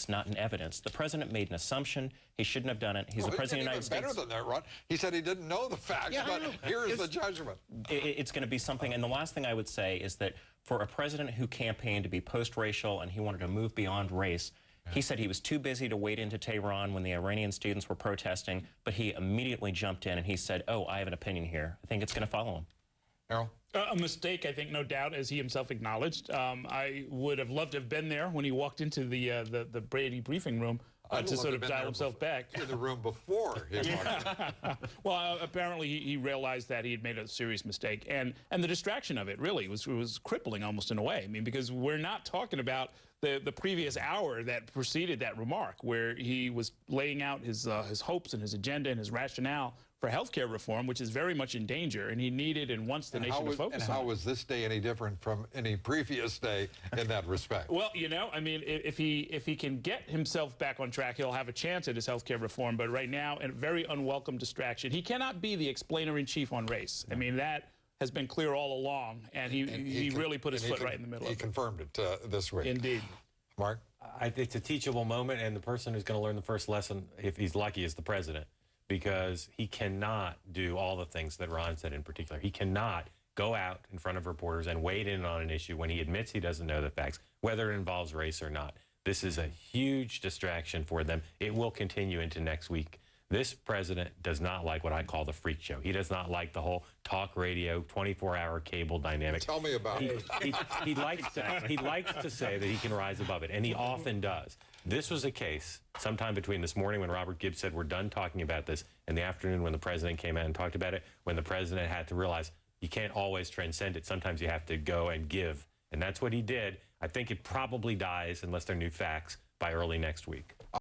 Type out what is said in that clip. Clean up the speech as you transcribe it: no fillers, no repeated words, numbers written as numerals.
not in evidence. The president made an assumption. He shouldn't have done it. He's the president of the United States. Better than that, Ron. He said he didn't know the facts, but here is the judgment. It's going to be something. And the last thing I would say is that for a president who campaigned to be post-racial and he wanted to move beyond race, he said he was too busy to wade into Tehran when the Iranian students were protesting, but he immediately jumped in and he said, oh, I have an opinion here. I think it's going to follow him. Errol? A mistake, I think, no doubt, as he himself acknowledged. I would have loved to have been there when he walked into the Brady briefing room to sort of dial himself back. In the room before his Well, apparently he realized that he had made a serious mistake, and the distraction of it really was crippling almost in a way. I mean, because we're not talking about the previous hour that preceded that remark, where he was laying out his hopes and his agenda and his rationale for healthcare reform, which is very much in danger, and he needed and wants the nation to focus on. And how was this day any different from any previous day in that respect? Well, you know, I mean, if he can get himself back on track, he'll have a chance at his healthcare reform. But right now, a very unwelcome distraction. He cannot be the explainer-in-chief on race. I mean, that has been clear all along, and he really put his foot right in the middle of it. He confirmed it this week. Indeed. Mark? It's a teachable moment, and the person who's going to learn the first lesson, if he's lucky, is the president, because he cannot do all the things that Ron said in particular. He cannot go out in front of reporters and wade in on an issue when he admits he doesn't know the facts, whether it involves race or not. This is a huge distraction for them. It will continue into next week. This president does not like what I call the freak show. He does not like the whole talk radio, 24-hour cable dynamic. Tell me about it. He likes to say that he can rise above it, and he often does. This was a case sometime between this morning when Robert Gibbs said we're done talking about this, and the afternoon when the president came out and talked about it, when the president had to realize you can't always transcend it. Sometimes you have to go and give, and that's what he did. I think it probably dies, unless there are new facts, by early next week.